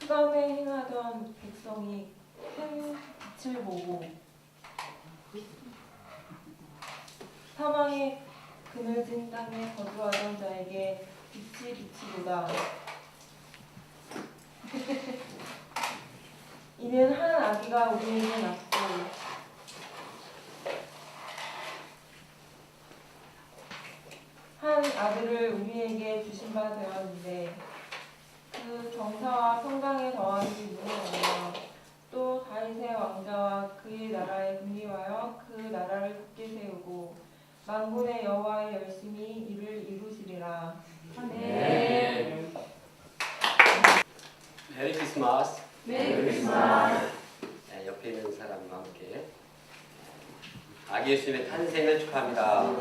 흑암에 행하던 백성이 큰 빛을 보고 사망의 그늘진 땅에 거주하던 자에게 빛이 비치도다. 이는 한 아기가 우리에게 낳고 한 아들을 우리에게 주신 바 되었는데 그 정사와 평강에 더하기 무엇이며 또 다윗의 왕자와 그의 나라에 군림하여 그 나라를 굳게 세우고 만군의 여호와의 열심히 이를 이루시리라. 네. 메리 크리스마스. 메리 크리스마스. 네, 옆에 있는 사람과 함께 아기 예수님의 탄생을 축하합니다.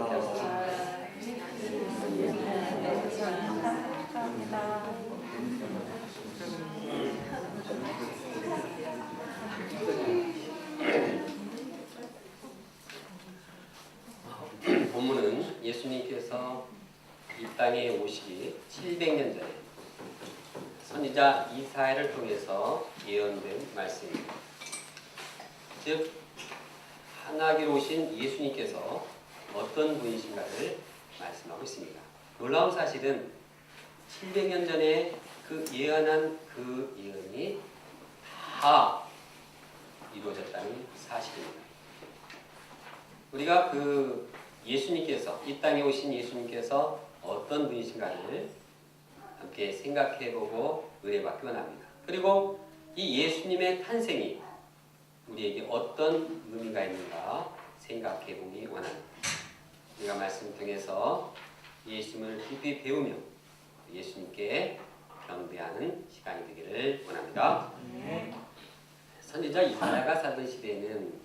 본문은 예수님께서 이 땅에 오시기 700년 전에 선지자 이사야를 통해서 예언된 말씀입니다. 즉 하나님으로 오신 예수님께서 어떤 분이신가를 말씀하고 있습니다. 놀라운 사실은 700년 전에 그 예언한 그 예언이 다 이루어졌다는 사실입니다. 우리가 그 예수님께서 이 땅에 오신 예수님께서 어떤 분이신가를 함께 생각해보고 은혜받기 원합니다. 그리고 이 예수님의 탄생이 우리에게 어떤 의미가 있는가 생각해보기 원합니다. 우리가 말씀 통해서 예수님을 깊이 배우며 예수님께 경배하는 시간이 되기를 원합니다. 선지자 이사야가 살던 시대에는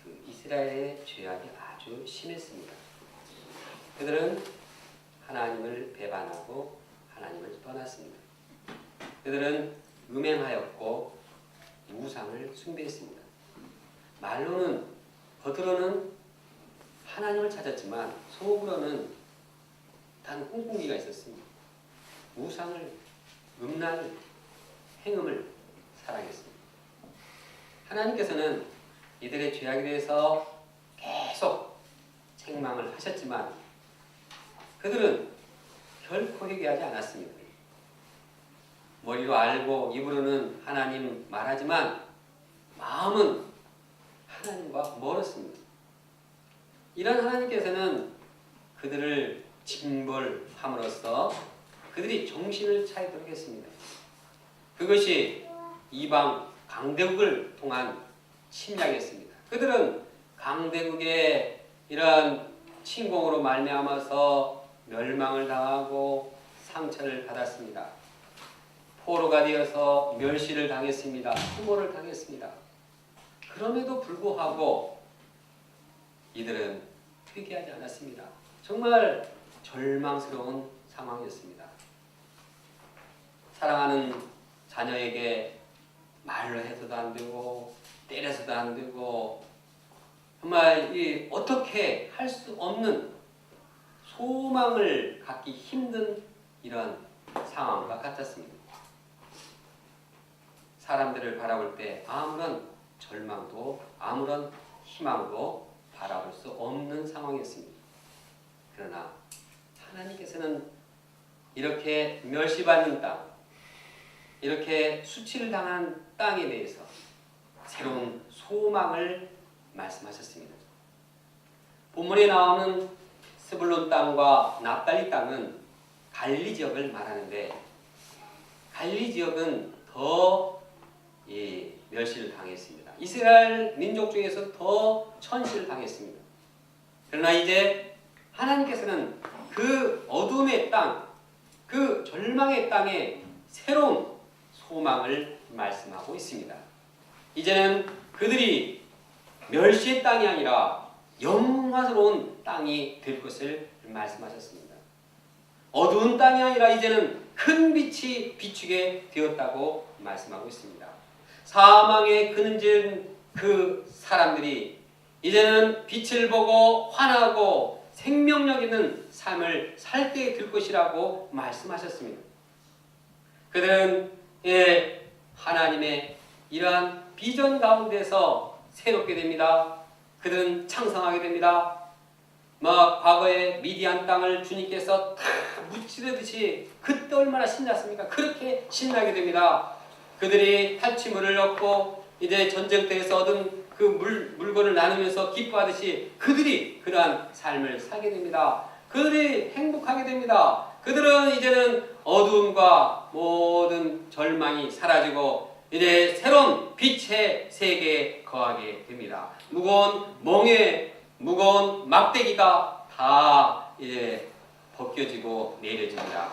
그 이스라엘의 죄악이 아주 심했습니다. 그들은 하나님을 배반하고 하나님을 떠났습니다. 그들은 음행하였고 우상을 숭배했습니다. 말로는 겉으로는 하나님을 찾았지만 속으로는 단 꿍꿍이가 있었습니다. 우상을, 음란을, 행음을 사랑했습니다. 하나님께서는 이들의 죄악에 대해서 계속 책망을 하셨지만 그들은 결코 회개하지 않았습니다. 머리로 알고 입으로는 하나님 말하지만 마음은 하나님과 멀었습니다. 이런 하나님께서는 그들을 징벌함으로써 그들이 정신을 차리도록 했습니다. 그것이 이방 강대국을 통한 침략이었습니다. 그들은 강대국의 이러한 침공으로 말미암아서 멸망을 당하고 상처를 받았습니다. 포로가 되어서 멸시를 당했습니다. 수모를 당했습니다. 그럼에도 불구하고 이들은 회개하지 않았습니다. 정말 절망스러운 상황이었습니다. 사랑하는 자녀에게 말로 해서도 안 되고 때려서도 안 되고 정말 어떻게 할 수 없는 소망을 갖기 힘든 이런 상황과 같았습니다. 사람들을 바라볼 때 아무런 절망도 아무런 희망도 바라볼 수 없는 상황이었습니다. 그러나 하나님께서는 이렇게 멸시받는 땅, 이렇게 수치를 당한 땅에 대해서 새로운 소망을 말씀하셨습니다. 본문에 나오는 스불론 땅과 납달리 땅은 갈리 지역을 말하는데 갈리 지역은 더 멸시를 당했습니다. 이스라엘 민족 중에서 더 천시를 당했습니다. 그러나 이제 하나님께서는 그 어둠의 땅, 그 절망의 땅에 새로운 소망을 말씀하고 있습니다. 이제는 그들이 멸시의 땅이 아니라 영화스러운 땅이 될 것을 말씀하셨습니다. 어두운 땅이 아니라 이제는 큰 빛이 비추게 되었다고 말씀하고 있습니다. 사망에 그늘진 그 사람들이 이제는 빛을 보고 환하고 생명력 있는 삶을 살 때에 될 것이라고 말씀하셨습니다. 그들은 하나님의 이러한 비전 가운데서 새롭게 됩니다. 그들은 창성하게 됩니다. 과거에 미디안 땅을 주님께서 다 무찌르듯이 그때 얼마나 신났습니까? 그렇게 신나게 됩니다. 그들이 탈취물을 얻고 이제 전쟁터에서 얻은 그 물건을 나누면서 기뻐하듯이 그들이 그러한 삶을 살게 됩니다. 그들이 행복하게 됩니다. 그들은 이제는 어두움과 모든 절망이 사라지고 이제 새로운 빛의 세계에 거하게 됩니다. 무거운 막대기가 다 이제 벗겨지고 내려집니다.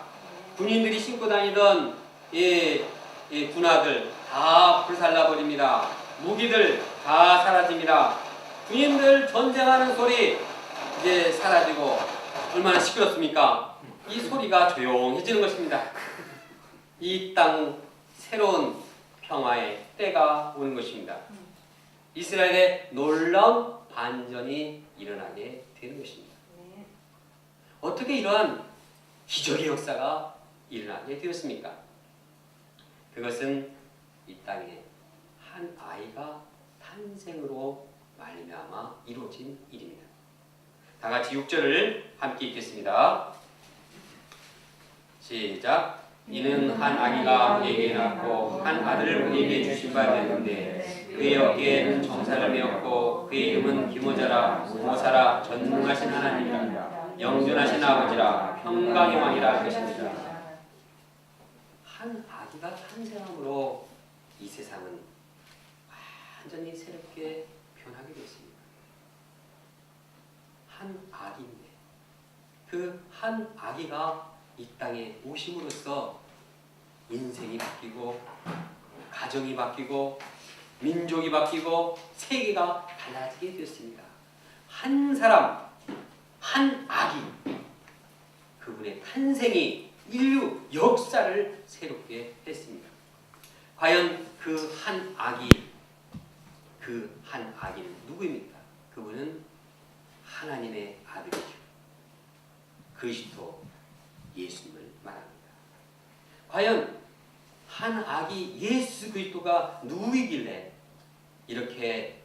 군인들이 신고 다니던 이 군화들 다 불살라버립니다. 무기들 다 사라집니다. 군인들 전쟁하는 소리 이제 사라지고 얼마나 시끄럽습니까? 이 소리가 조용해지는 것입니다. 이 땅 새로운 평화의 때가 오는 것입니다. 이스라엘에 놀라운 반전이 일어나게 되는 것입니다. 네. 어떻게 이러한 기적의 역사가 일어나게 되었습니까? 그것은 이 땅에 한 아이가 탄생으로 말미암아 이루어진 일입니다. 다 같이 6절을 함께 읽겠습니다. 시작. 이는 한 아기가 우리에게 낳고 한 아들을 우리에게 주신 바 되는데 그의 어깨에는 정사를 메었고 그의 이름은 기모자라 모사라 전능하신 하나님이라 영존하신 아버지라 평강의 왕이라 할 것입니다. 한 아기가 탄생함으로 이 세상은 완전히 새롭게 변하게 됐습니다. 한 아기인데 그 한 아기가 이 땅에 오심으로써 인생이 바뀌고 가정이 바뀌고 민족이 바뀌고 세계가 달라지게 되었습니다. 한 사람, 한 아기, 그분의 탄생이 인류 역사를 새롭게 했습니다. 과연 그 한 아기는 누구입니까? 그분은 하나님의 아들이죠. 그리스도 예수님을 말합니다. 과연 한 아기 예수 그리스도가 누구이길래 이렇게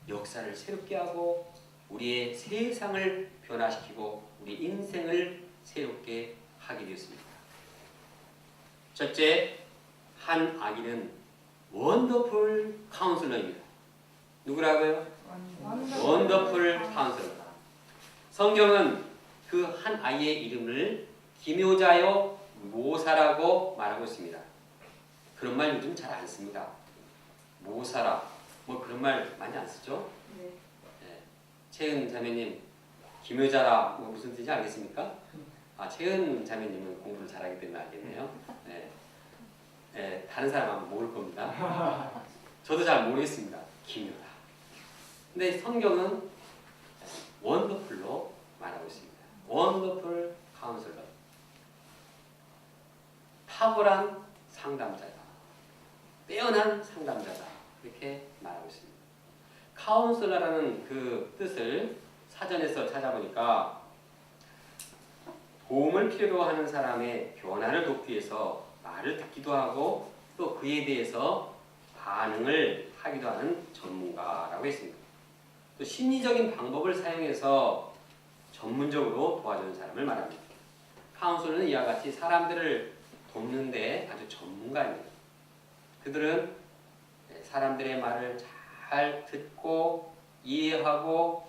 역사를 새롭게 하고 우리의 세상을 변화시키고 우리 인생을 새롭게 하게 되었습니다. 첫째, 한 아기는 원더풀 카운슬러입니다. 누구라고요? 원더풀 카운슬러. 성경은 그 한 아이의 이름을 기묘자요 모사라고 말하고 있습니다. 그런 말 요즘 잘 안 씁니다. 모사라 뭐 그런 말 많이 안 쓰죠? 네. 채은 자매님 기묘자라 뭐 무슨 뜻인지 알겠습니까? 채은 자매님은 공부를 잘하기 때문에 알겠네요. 다른 사람은 모를 겁니다. 저도 잘 모르겠습니다. 기묘다. 근데 성경은 원더풀로 말하고 있습니다. 원더풀 카운슬러. 탁월한 상담자다. 빼어난 상담자다. 이렇게 말하고 있습니다. 카운슬러라는 그 뜻을 사전에서 찾아보니까 도움을 필요로 하는 사람의 변화를 돕기 위해서 말을 듣기도 하고 또 그에 대해서 반응을 하기도 하는 전문가라고 했습니다. 또 심리적인 방법을 사용해서 전문적으로 도와주는 사람을 말합니다. 카운슬러는 이와 같이 사람들을 돕는데 아주 전문가입니다. 그들은 사람들의 말을 잘 듣고 이해하고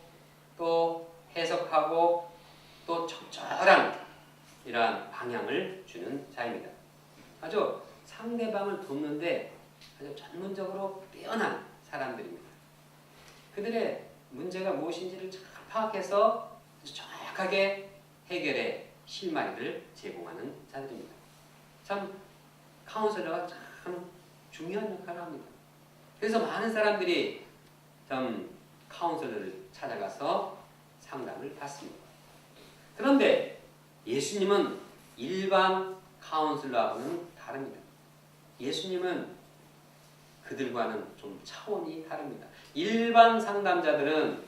또 해석하고 또 적절한 이러한 방향을 주는 자입니다. 아주 상대방을 돕는데 아주 전문적으로 뛰어난 사람들입니다. 그들의 문제가 무엇인지를 잘 파악해서 정확하게 해결의 실마리를 제공하는 자들입니다. 참 카운슬러가 참 중요한 역할을 합니다. 그래서 많은 사람들이 참 카운슬러를 찾아가서 상담을 받습니다. 그런데 예수님은 일반 카운슬러하고는 다릅니다. 예수님은 그들과는 좀 차원이 다릅니다. 일반 상담자들은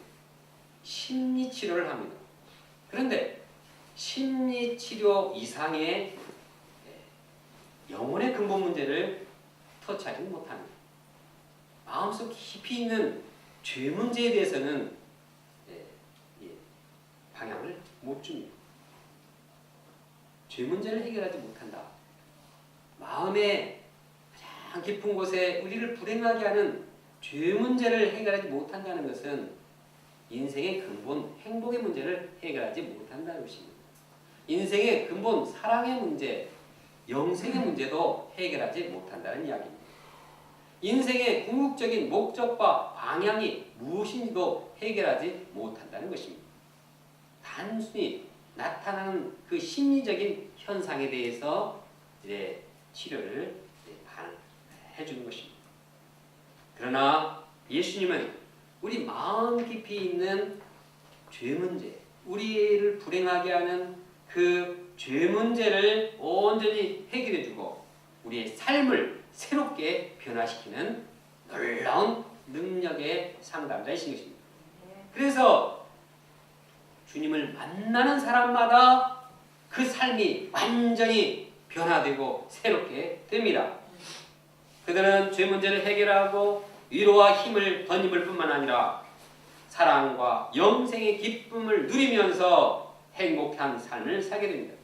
심리치료를 합니다. 그런데 심리치료 이상의 영혼의 근본 문제를 터치하지 못합니다. 마음속 깊이 있는 죄 문제에 대해서는 방향을 못 줍니다. 죄 문제를 해결하지 못한다. 마음의 가장 깊은 곳에 우리를 불행하게 하는 죄 문제를 해결하지 못한다는 것은 인생의 근본 행복의 문제를 해결하지 못한다는 것입니다. 인생의 근본 사랑의 문제, 영생의 문제도 해결하지 못한다는 이야기입니다. 인생의 궁극적인 목적과 방향이 무엇인지도 해결하지 못한다는 것입니다. 단순히 나타나는 그 심리적인 현상에 대해서 이제 치료를 해주는 것입니다. 그러나 예수님은 우리 마음 깊이 있는 죄 문제, 우리를 불행하게 하는 그 죄 문제를 온전히 해결해주고 우리의 삶을 새롭게 변화시키는 놀라운 능력의 상담자이신 것입니다. 그래서 주님을 만나는 사람마다 그 삶이 완전히 변화되고 새롭게 됩니다. 그들은 죄 문제를 해결하고 위로와 힘을 덧입을 뿐만 아니라 사랑과 영생의 기쁨을 누리면서 행복한 삶을 살게 됩니다.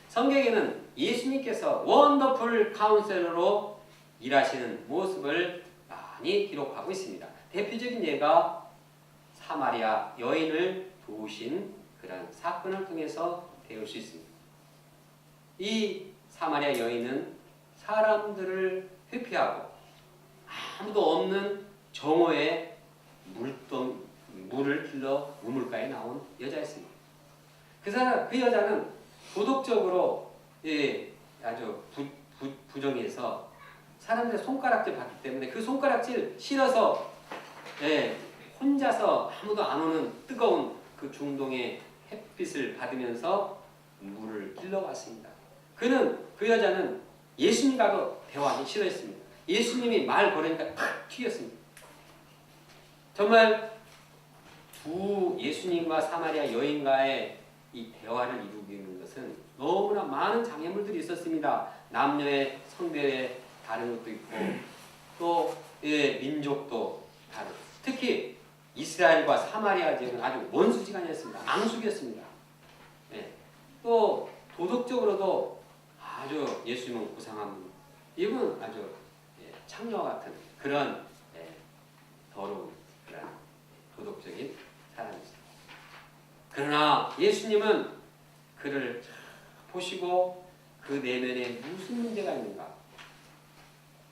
성경에는 예수님께서 원더풀 카운셀러로 일하시는 모습을 많이 기록하고 있습니다. 대표적인 예가 사마리아 여인을 도우신 그런 사건을 통해서 배울 수 있습니다. 이 사마리아 여인은 사람들을 회피하고 아무도 없는 정오에 물을 길러 우물가에 나온 여자였습니다. 그 여자는 도덕적으로 아주 부정해서 사람들의 손가락질 받기 때문에 그 손가락질 실어서 혼자서 아무도 안 오는 뜨거운 그 중동의 햇빛을 받으면서 물을 길러왔습니다. 그 여자는 예수님과도 대화하기 싫어했습니다. 예수님이 말 걸으니까 탁 튀겼습니다. 정말 두 예수님과 사마리아 여인과의 이 대화를 이루고 있는 것은 너무나 많은 장애물들이 있었습니다. 남녀의 성별에 다른 것도 있고 또 민족도 다르고 특히 이스라엘과 사마리아 지역은 아주 원수지간이었습니다. 앙숙이었습니다. 또 도덕적으로도 아주 예수님은 고상한 분, 이분은 아주 창녀와 같은 그런 더러운 그런 도덕적인 사람이었습니다. 그러나 예수님은 그를 보시고 그 내면에 무슨 문제가 있는가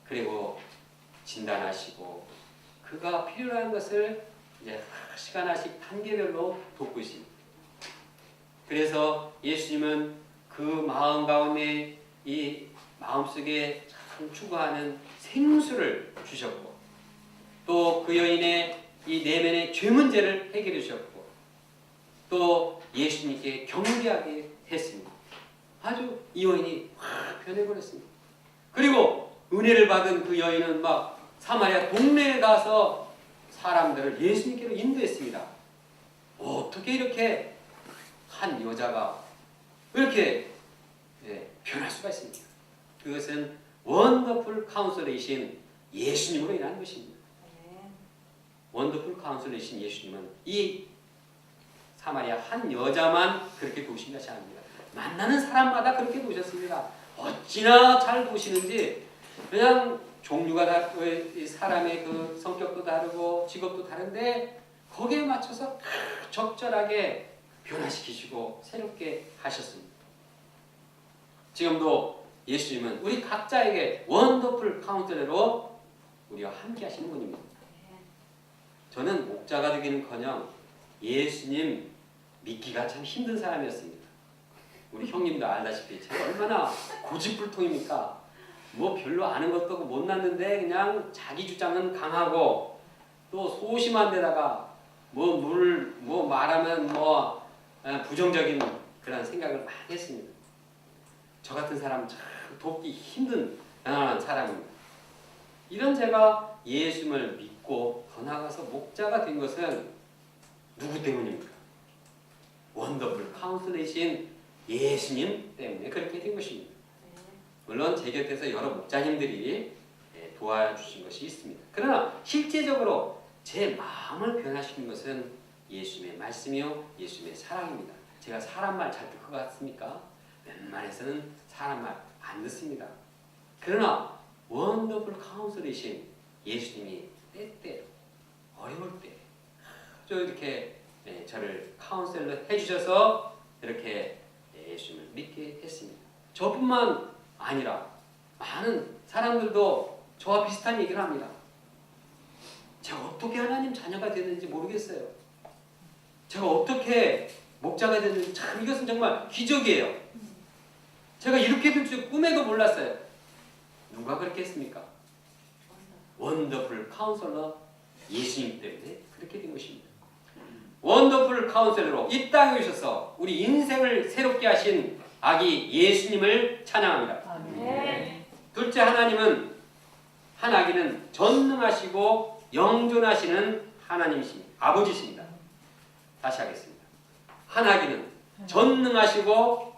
그리고 진단하시고 그가 필요한 것을 이제 시간씩 단계별로 돕고 있습니다. 그래서 예수님은 그 마음 가운데 이 마음속에 참 추구하는 생수를 주셨고 또 그 여인의 이 내면의 죄 문제를 해결해 주셨고 또 예수님께 경배하게 했습니다. 아주 이 여인이 확 변해버렸습니다. 그리고 은혜를 받은 그 여인은 막 사마리아 동네에 가서 사람들을 예수님께로 인도했습니다. 어떻게 이렇게 한 여자가 이렇게 변할 수가 있습니까? 그것은 원더풀 카운슬러이신 예수님으로 인한 것입니다. 원더풀 카운슬러이신 예수님은 이 사마리아 한 여자만 그렇게 도우신 것이 아닙니다. 만나는 사람마다 그렇게 도우셨습니다. 어찌나 잘 도우시는지 그냥 종류가 다르고 사람의 그 성격도 다르고 직업도 다른데 거기에 맞춰서 적절하게 변화시키시고 새롭게 하셨습니다. 지금도 예수님은 우리 각자에게 원더풀 카운sel러로 우리와 함께 하시는 분입니다. 저는 목자가 되기는커녕 예수님 믿기가 참 힘든 사람이었습니다. 우리 형님도 알다시피 제가 얼마나 고집불통입니까? 뭐 별로 아는 것도 없고 못났는데 그냥 자기 주장은 강하고 또 소심한 데다가 뭐 말하면 부정적인 그런 생각을 많이 했습니다. 저 같은 사람 참 돕기 힘든 사람입니다. 이런 제가 예수님을 믿고 더 나아가서 목자가 된 것은 누구 때문입니까? 원더풀 카운슬러이신 예수님 때문에 그렇게 된 것입니다. 물론 제 곁에서 여러 목자님들이 도와주신 것이 있습니다. 그러나 실제적으로 제 마음을 변화시킨 것은 예수님의 말씀이요 예수님의 사랑입니다. 제가 사람 말 잘 듣을 것 같습니까? 웬만해서는 사람 말 안 듣습니다. 그러나 원더풀 카운슬이신 예수님이 때때로 어려울 때 이렇게 저를 카운셀러 해주셔서 이렇게 예수님을 믿게 했습니다. 저뿐만 아니라 많은 사람들도 저와 비슷한 얘기를 합니다. 제가 어떻게 하나님 자녀가 됐는지 모르겠어요. 제가 어떻게 목자가 됐는지 참 이것은 정말 기적이에요. 제가 이렇게 될 줄 꿈에도 몰랐어요. 누가 그렇게 했습니까? 원더풀 카운셀러 예수님 때문에 그렇게 된 것입니다. 원더풀 카운셀러로 이 땅에 오셔서 우리 인생을 새롭게 하신 아기 예수님을 찬양합니다. 아멘. 둘째 하나님은 한 아기는 전능하시고 영존하시는 하나님이십니다. 아버지십니다. 다시 하겠습니다. 한 아기는 전능하시고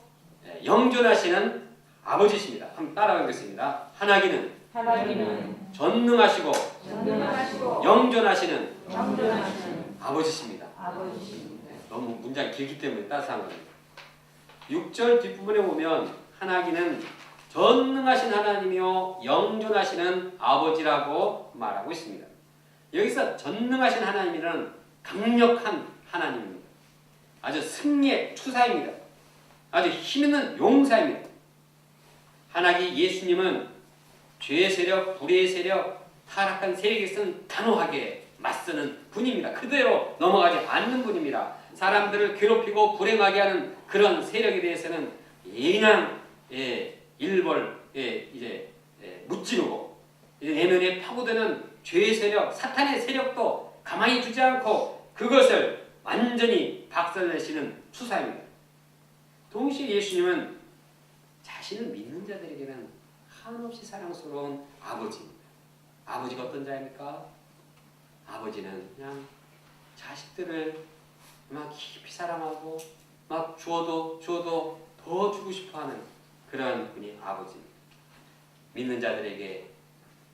영존하시는 아버지십니다. 한번 따라하겠습니다. 한 아기는 하나님은 전능하시고 전능하시고 영존하시는 영존하시는 아버지십니다. 아버지십니다. 너무 문장이 길기 때문에 따스한 겁니다. 6절 뒷부분에 보면 한 아기는 전능하신 하나님이요 영존하시는 아버지라고 말하고 있습니다. 여기서 전능하신 하나님이라는 강력한 하나님입니다. 아주 승리의 추사입니다. 아주 힘있는 용사입니다. 한 아기 예수님은 죄의 세력, 불의의 세력, 타락한 세력에서는 단호하게 맞서는 분입니다. 그대로 넘어가지 않는 분입니다. 사람들을 괴롭히고 불행하게 하는 그런 세력에 대해서는 그냥 일벌 무찌르고 내면에 파고드는 죄의 세력, 사탄의 세력도 가만히 두지 않고 그것을 완전히 박살내시는 추사입니다. 동시에 예수님은 자신을 믿는 자들에게는 한없이 사랑스러운 아버지입니다. 아버지가 어떤 자입니까? 아버지는 그냥 자식들을 막 깊이 사랑하고 막 주어도 더 주고 싶어하는 그런 분이 아버지입니다. 믿는 자들에게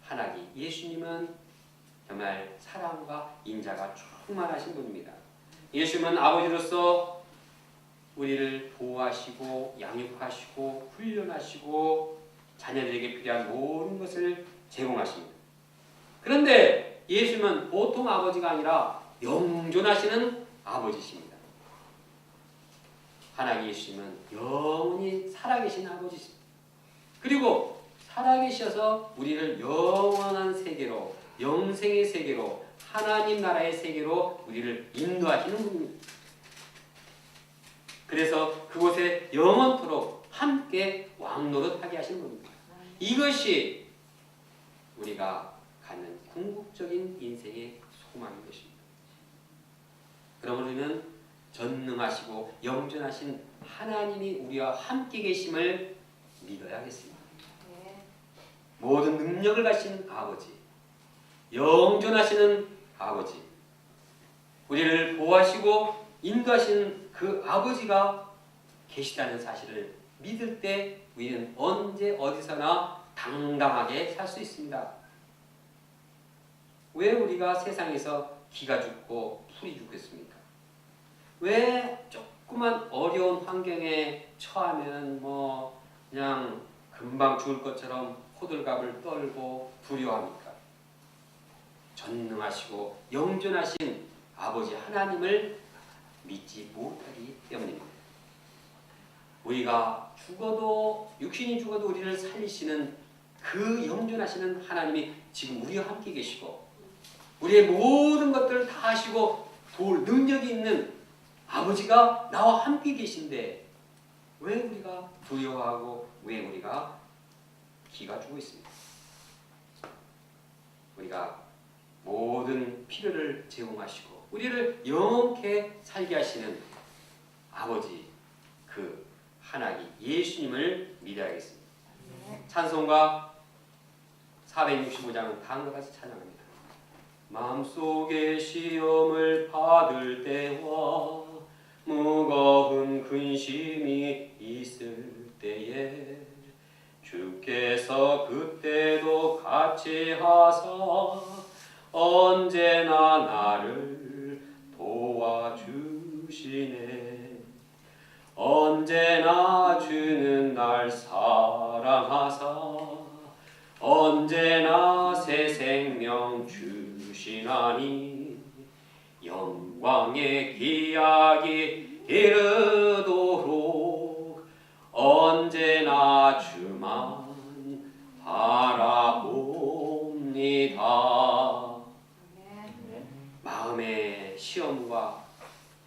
한 아기 예수님은 정말 사랑과 인자가 충만하신 분입니다. 예수님은 아버지로서 우리를 보호하시고 양육하시고 훈련하시고 자녀들에게 필요한 모든 것을 제공하십니다. 그런데 예수님은 보통 아버지가 아니라 영존하시는 아버지십니다. 하나님 예수님은 영원히 살아계신 아버지십니다. 그리고 살아계셔서 우리를 영원한 세계로, 영생의 세계로, 하나님 나라의 세계로 우리를 인도하시는 분입니다. 그래서 그곳에 영원토록 함께 왕노릇하게 하시는 분입니다. 이것이 우리가 갖는 궁극적인 인생의 소망인 것입니다. 그럼 우리는 전능하시고 영존하신 하나님이 우리와 함께 계심을 믿어야겠습니다. 모든 능력을 가진 아버지, 영존하시는 아버지, 우리를 보호하시고 인도하시는 그 아버지가 계시다는 사실을 믿을 때 우리는 언제 어디서나 당당하게 살 수 있습니다. 왜 우리가 세상에서 기가 죽고 풀이 죽겠습니까? 왜 조그만 어려운 환경에 처하면 그냥 금방 죽을 것처럼 호들갑을 떨고 두려워합니까? 전능하시고 영존하신 아버지 하나님을 믿지 못하기 때문입니다. 우리가 죽어도 육신이 죽어도 우리를 살리시는 그 영존하시는 하나님이 지금 우리와 함께 계시고 우리의 모든 것들을 다 하시고 도울 능력이 있는 아버지가 나와 함께 계신데 왜 우리가 두려워하고 왜 우리가 기가 죽어 있습니까? 우리가 모든 필요를 제공하시고 우리를 영원케 살게 하시는 아버지 그 하나님 예수님을 믿어야겠습니다. 찬송가 465장 다음과 같이 찬양합니다. 마음속에 시험을 받을 때와 무거운 근심이 있을 때에 주께서 그때도 같이 주시나니 영광의 기약이 이르도록 언제나 주만 바라봅니다. 마음의 시험과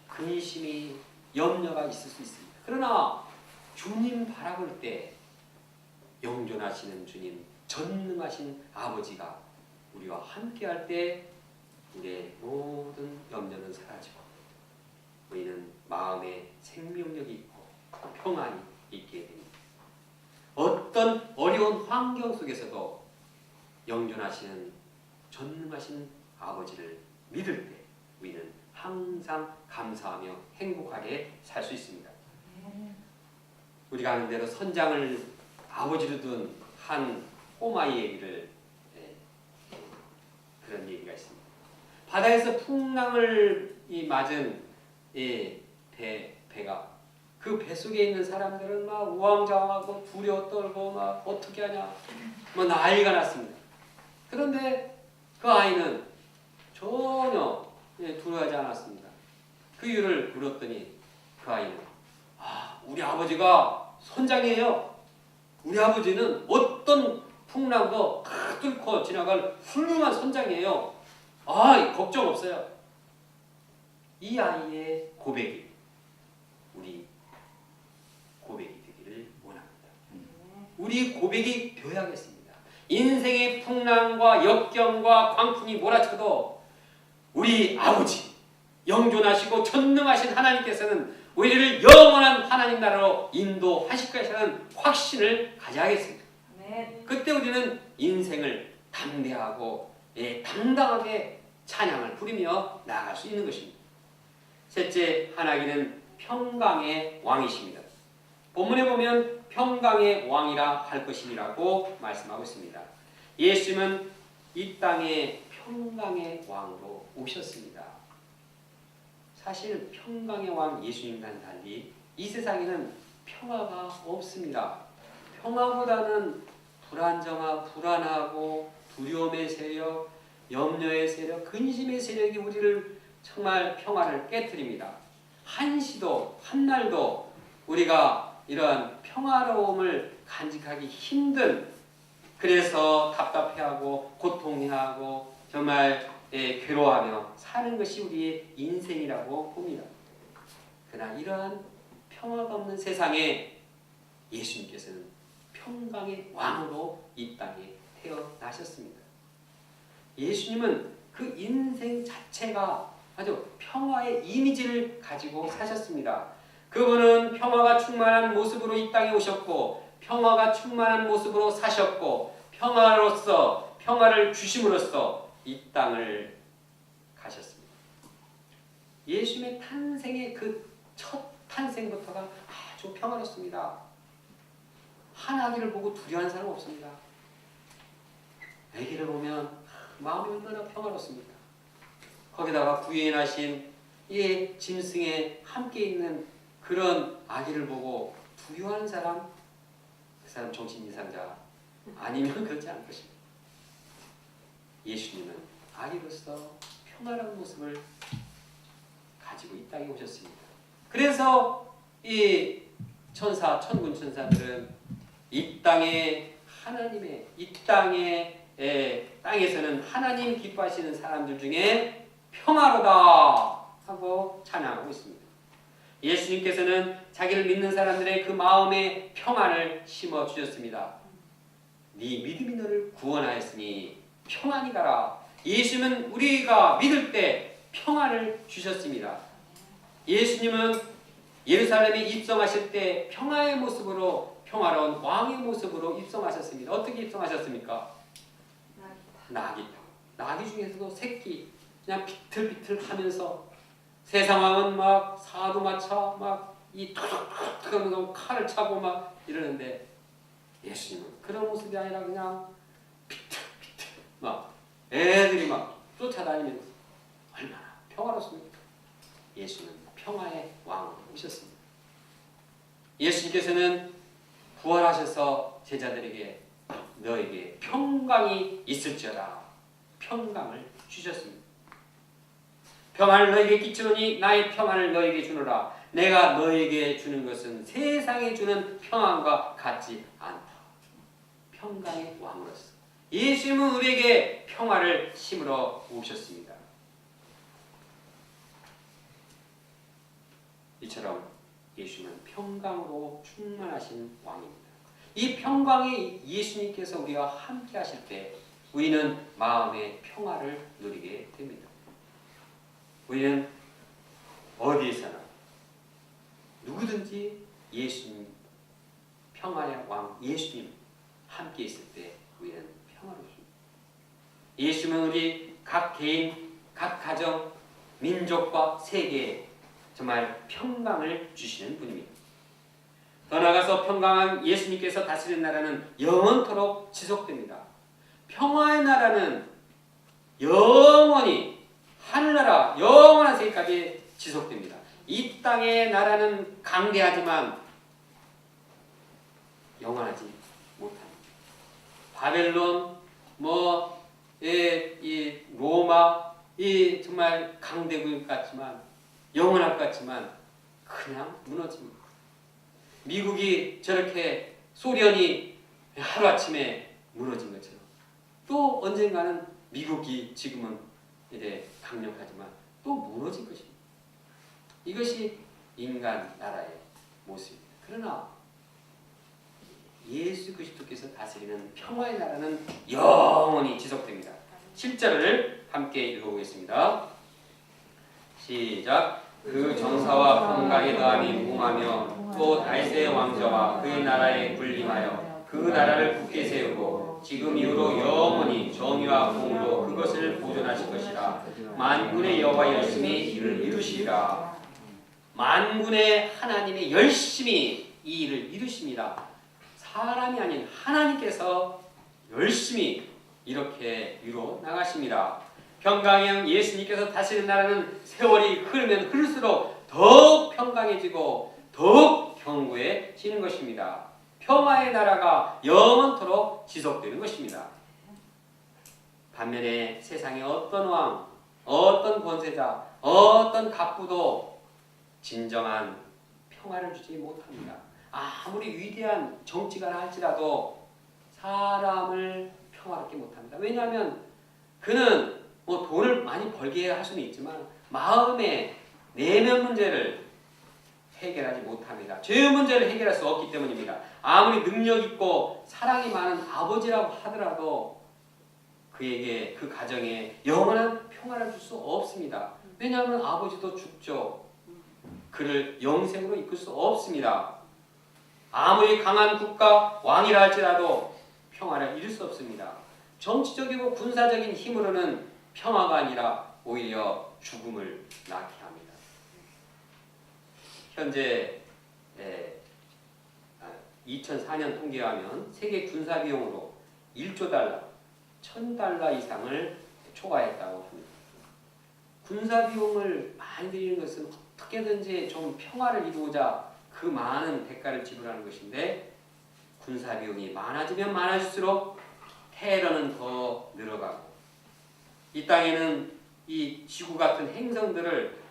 근심이 염려가 있을 수 있습니다. 그러나 주님 바라볼 때 영존하시는 주님, 전능하신 아버지가 우리와 함께할 때 우리의 모든 염려는 사라지고 우리는 마음에 생명력이 있고 평안이 있게 됩니다. 어떤 어려운 환경 속에서도 영존하시는 전능하신 아버지를 믿을 때 우리는 항상 감사하며 행복하게 살 수 있습니다. 우리가 아는 대로 선장을 아버지로 둔 한 꼬마의 얘기를 그런 얘기가 있습니다. 바다에서 풍랑을 맞은 배가 그 배 속에 있는 사람들은 막 우왕좌왕하고 두려워 떨고 막 어떻게 하냐 뭐 난리가 났습니다. 그런데 그 아이는 전혀 두려워하지 않았습니다. 그 이유를 물었더니 그 아이는 우리 아버지가 선장이에요. 우리 아버지는 어떤 풍랑도 다 뚫고 지나갈 훌륭한 선장이에요. 걱정 없어요. 이 아이의 고백이 우리 고백이 되기를 원합니다. 우리 고백이 되어야겠습니다. 인생의 풍랑과 역경과 광풍이 몰아쳐도 우리 아버지 영존하시고 전능하신 하나님께서는 우리를 영원한 하나님 나라로 인도하실 것이라는 확신을 가져야겠습니다. 그때 우리는 인생을 담대하고 당당하게 찬양을 부리며 나아갈 수 있는 것입니다. 셋째, 하나님은 평강의 왕이십니다. 본문에 보면 평강의 왕이라 할 것이라고 말씀하고 있습니다. 예수님은 이 땅에 평강의 왕으로 오셨습니다. 사실 평강의 왕 예수님과는 달리 이 세상에는 평화가 없습니다. 평화보다는 불안하고 두려움의 세력, 염려의 세력, 근심의 세력이 우리를 정말 평화를 깨트립니다. 한시도 한날도 우리가 이러한 평화로움을 간직하기 힘든, 그래서 답답해하고 고통해하고 정말 괴로워하며 사는 것이 우리의 인생이라고 봅니다. 그러나 이러한 평화가 없는 세상에 예수님께서는 평강의 왕으로 이 땅에 태어나셨습니다. 예수님은 그 인생 자체가 아주 평화의 이미지를 가지고 사셨습니다. 그분은 평화가 충만한 모습으로 이 땅에 오셨고 평화가 충만한 모습으로 사셨고 평화로서 평화를 주심으로써 이 땅을 가셨습니다. 예수님의 탄생의 그 첫 탄생부터가 아주 평화롭습니다. 한 아기를 보고 두려워하는 사람 없습니다. 아기를 보면 마음이 얼마나 평화롭습니까? 거기다가 부인하신 이 짐승에 함께 있는 그런 아기를 보고 두려워하는 사람, 그 사람 정신 이상자 아니면 그렇지 않을 것입니다. 예수님은 아기로서 평화로운 모습을 가지고 이 땅에 오셨습니다. 그래서 이 천군 천사들은 이 땅에 하나님의 땅에서는 하나님 기뻐하시는 사람들 중에 평화로다 하고 찬양하고 있습니다. 예수님께서는 자기를 믿는 사람들의 그 마음에 평안을 심어 주셨습니다. 네 믿음이 너를 구원하였으니 평안히 가라. 예수님은 우리가 믿을 때 평안을 주셨습니다. 예수님은 예루살렘에 입성하실 때 평화의 모습으로 평화로운 왕의 모습으로 입성하셨습니다. 어떻게 입성하셨습니까? 나귀 중에서도 새끼 그냥 비틀비틀하면서 세상 왕은 막 사도마차 막 이 툭툭툭 하면서 칼을 차고 막 이러는데 예수님은 그런 모습이 아니라 그냥 비틀비틀 막 애들이 막 쫓아다니면서 얼마나 평화롭습니까? 예수는 평화의 왕으로 오셨습니다. 예수님께서는 부활하셔서 제자들에게 너에게 평강이 있을지어다 평강을 주셨습니다. 평안을 너에게 끼치노니 나의 평안을 너에게 주노라. 내가 너에게 주는 것은 세상에 주는 평안과 같지 않다. 평강의 왕으로서 예수님은 우리에게 평화를 심으러 오셨습니다. 이처럼 예수님은 평강으로 충만하신 왕입니다. 이 평강의 예수님께서 우리와 함께 하실 때 우리는 마음의 평화를 누리게 됩니다. 우리는 어디에서나 누구든지 예수님, 평화의 왕 예수님 함께 있을 때 우리는 평화롭습니다. 예수님은 우리 각 개인, 각 가정, 민족과 세계에 정말 평강을 주시는 분입니다. 더 나아가서 평강한 예수님께서 다스리는 나라는 영원토록 지속됩니다. 평화의 나라는 영원히 하늘나라 영원한 세계까지 지속됩니다. 이 땅의 나라는 강대하지만 영원하지 못합니다. 바벨론, 이 로마, 이 정말 강대국 같지만 영원할 것 같지만 그냥 무너집니다. 미국이 저렇게 소련이 하루아침에 무너진 것처럼 또 언젠가는 미국이 지금은 이래 강력하지만 또 무너질 것입니다. 이것이 인간 나라의 모습입니다. 그러나 예수 그리스도께서 다스리는 평화의 나라는 영원히 지속됩니다. 7절을 함께 읽어보겠습니다. 시작. 그 정사와 평강에 더함이 무궁하며 또 다윗의 왕자와 그의 나라에 군림하여 그 나라를 굳게 세우고 지금 이후로 영원히 정의와 공으로 그것을 보존하실 것이라. 만군의 여호와 열심히 이를 이루시리라. 만군의 하나님이 열심히 이 일을 이루십니다. 사람이 아닌 하나님께서 열심히 이렇게 이루어 나가십니다. 평강의 영 예수님께서 다스리는 나라는 세월이 흐르면 흐를수록 더욱 평강해지고 더욱 견고해지는 것입니다. 평화의 나라가 영원토록 지속되는 것입니다. 반면에 세상의 어떤 왕, 어떤 권세자, 어떤 갑부도 진정한 평화를 주지 못합니다. 아무리 위대한 정치가라 할지라도 사람을 평화롭게 못합니다. 왜냐하면 그는 돈을 많이 벌게 할 수는 있지만 마음의 내면 문제를 해결하지 못합니다. 죄의 문제를 해결할 수 없기 때문입니다. 아무리 능력 있고 사랑이 많은 아버지라고 하더라도 그에게 그 가정에 영원한 평화를 줄 수 없습니다. 왜냐하면 아버지도 죽죠. 그를 영생으로 이끌 수 없습니다. 아무리 강한 국가 왕이라 할지라도 평화를 이룰 수 없습니다. 정치적이고 군사적인 힘으로는 평화가 아니라 오히려 죽음을 낳게 합니다. 현재 2004년 통계하면 세계 군사 비용으로 1조 달러, 1000달러 이상을 초과했다고 합니다. 군사 비용을 많이 들이는 것은 어떻게든지 좀 평화를 이루고자 그 많은 대가를 지불하는 것인데 군사 비용이 많아지면 많아질수록 테러는 더 늘어가고 이 땅에는 이 지구 같은 행성들을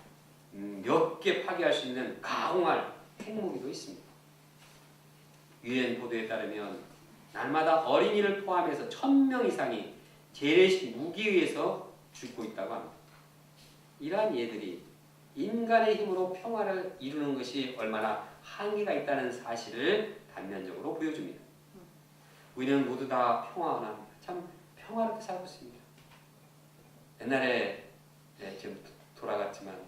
몇 개 파괴할 수 있는 가공할 핵무기도 있습니다. 유엔 보도에 따르면 날마다 어린이를 포함해서 1000명 이상이 재래식 무기에 의해서 죽고 있다고 합니다. 이러한 예들이 인간의 힘으로 평화를 이루는 것이 얼마나 한계가 있다는 사실을 단면적으로 보여줍니다. 우리는 모두 다 평화원합니다. 참 평화롭게 살고 있습니다. 옛날에 지금 돌아갔지만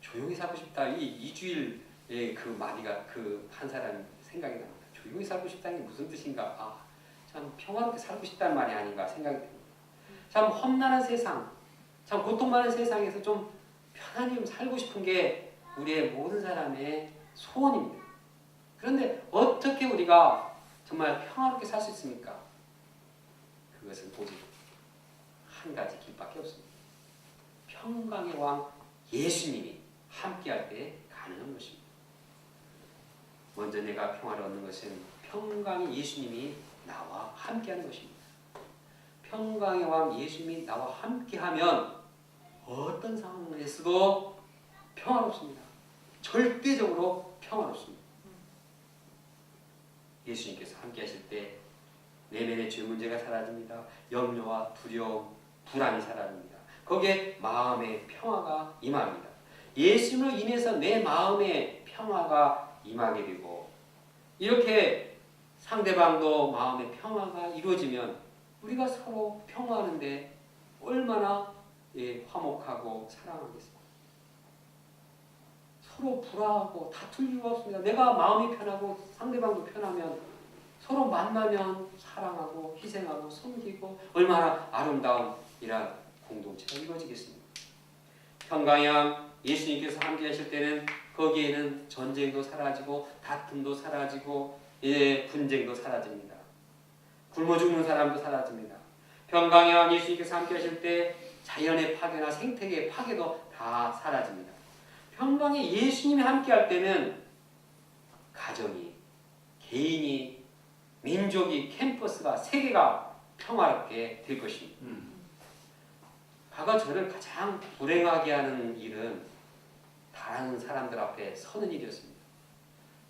조용히 살고 싶다. 이 이주일의 그 마디가 그 한 사람 생각이 납니다. 조용히 살고 싶다는 게 무슨 뜻인가? 참 평화롭게 살고 싶다는 말이 아닌가 생각이 듭니다. 참 험난한 세상, 참 고통 많은 세상에서 좀 편안히 좀 살고 싶은 게 우리의 모든 사람의 소원입니다. 그런데 어떻게 우리가 정말 평화롭게 살 수 있습니까? 그것은 오직 한 가지 길밖에 없습니다. 평강의 왕 예수님이 함께할 때 가능한 것입니다. 먼저 내가 평화를 얻는 것은 평강의 예수님이 나와 함께하는 것입니다. 평강의 왕 예수님이 나와 함께하면 어떤 상황에서도 평화롭습니다. 절대적으로 평화롭습니다. 예수님께서 함께 하실 때 내면의 죄 문제가 사라집니다. 염려와 두려움, 불안이 사라집니다. 거기에 마음의 평화가 임합니다. 예수님으로 인해서 내 마음의 평화가 임하게 되고 이렇게 상대방도 마음의 평화가 이루어지면 우리가 서로 평화하는데 얼마나 화목하고 사랑하겠습니까? 서로 불화하고 다툴 이유가 없습니다. 내가 마음이 편하고 상대방도 편하면 서로 만나면 사랑하고 희생하고 섬기고 얼마나 아름다운 이런 공동체가 이루어지겠습니까? 평강의 왕 예수님께서 함께 하실 때는 거기에는 전쟁도 사라지고 다툼도 사라지고 분쟁도 사라집니다. 굶어 죽는 사람도 사라집니다. 평강의 왕 예수님께서 함께 하실 때 자연의 파괴나 생태계의 파괴도 다 사라집니다. 평강의 예수님이 함께 할 때는 가정이, 개인이, 민족이, 캠퍼스가, 세계가 평화롭게 될 것입니다. 과거 저를 가장 불행하게 하는 일은 다른 사람들 앞에 서는 일이었습니다.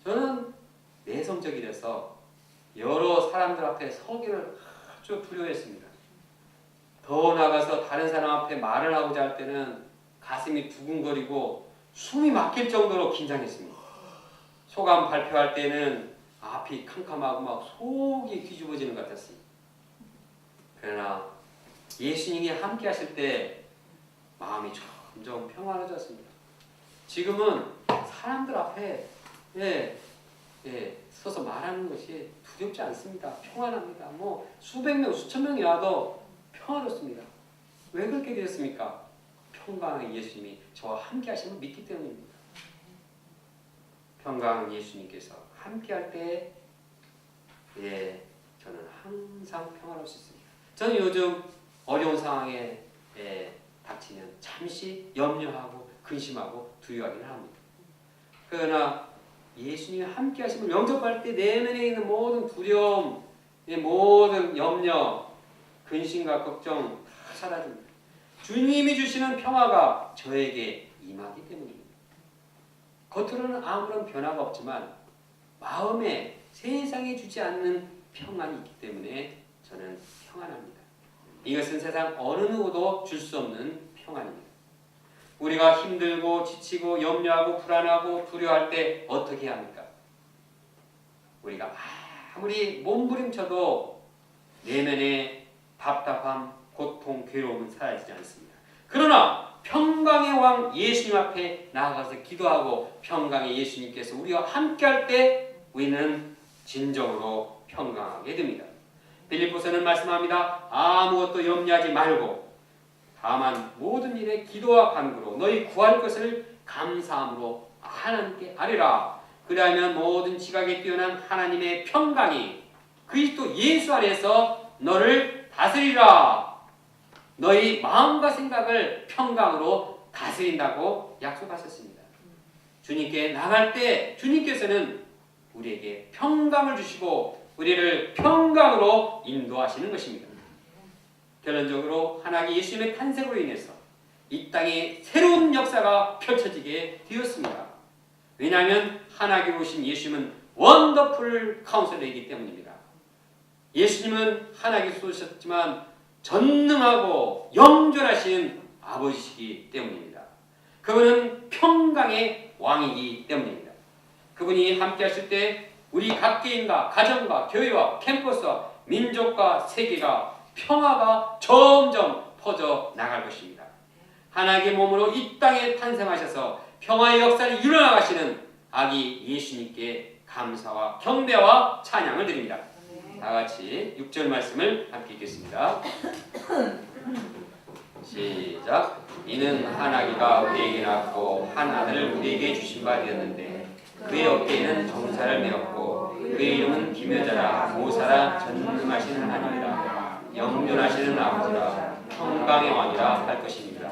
저는 내성적이라서 여러 사람들 앞에 서기를 아주 두려워했습니다. 더 나아가서 다른 사람 앞에 말을 하고자 할 때는 가슴이 두근거리고 숨이 막힐 정도로 긴장했습니다. 소감 발표할 때는 앞이 캄캄하고 막 속이 뒤집어지는 것 같았습니다. 그러나 예수님이 함께 하실 때 마음이 점점 평안해졌습니다. 지금은 사람들 앞에 서서 말하는 것이 두렵지 않습니다. 평안합니다. 뭐 수백 명, 수천 명이 와도 평안롭습니다. 왜 그렇게 되었습니까? 평강의 예수님이 저와 함께 하시는 걸 믿기 때문입니다. 평강의 예수님께서 함께 할 때 저는 항상 평안할 수 있습니다. 저는 요즘 어려운 상황에 닥치면 잠시 염려하고 근심하고 두려워하기는 합니다. 그러나 예수님이 함께 하심을 영접할 때 내면에 있는 모든 두려움, 모든 염려, 근심과 걱정 다 사라집니다. 주님이 주시는 평화가 저에게 임하기 때문입니다. 겉으로는 아무런 변화가 없지만 마음에 세상에 주지 않는 평안이 있기 때문에 저는 평안합니다. 이것은 세상 어느 누구도 줄 수 없는 평안입니다. 우리가 힘들고 지치고 염려하고 불안하고 두려워할 때 어떻게 합니까? 우리가 아무리 몸부림쳐도 내면의 답답함, 고통, 괴로움은 사라지지 않습니다. 그러나 평강의 왕 예수님 앞에 나아가서 기도하고 평강의 예수님께서 우리와 함께할 때 우리는 진정으로 평강하게 됩니다. 빌립보서는 말씀합니다. 아무것도 염려하지 말고 다만 모든 일에 기도와 간구로 너희 구할 것을 감사함으로 하나님께 아뢰라. 그리하면 모든 지각에 뛰어난 하나님의 평강이 그리스도 예수 안에서 너를 다스리라. 너희 마음과 생각을 평강으로 다스린다고 약속하셨습니다. 주님께 나갈 때 주님께서는 우리에게 평강을 주시고 우리를 평강으로 인도하시는 것입니다. 결론적으로 하나님 예수님의 탄생으로 인해서 이 땅에 새로운 역사가 펼쳐지게 되었습니다. 왜냐하면 하나님께 오신 예수님은 원더풀 카운셀러이기 때문입니다. 예수님은 하나님께서 오셨지만 전능하고 영존하신 아버지시기 때문입니다. 그분은 평강의 왕이기 때문입니다. 그분이 함께 하실 때 우리 각 개인과 가정과 교회와 캠퍼스와 민족과 세계가 평화가 점점 퍼져 나갈 것입니다. 하나님의 몸으로 이 땅에 탄생하셔서 평화의 역사를 이루어나가시는 아기 예수님께 감사와 경배와 찬양을 드립니다. 다같이 6절 말씀을 함께 읽겠습니다. 시작. 이는 한 아기가 우리에게 낳고 한 아들을 우리에게 주신 바 되었는데 그의 어깨에는 정사를 메었고 그의 이름은 기묘자라 모사라 전능하신 하나님이라 영존하시는 아버지라 평강의 왕이라 할 것입니다.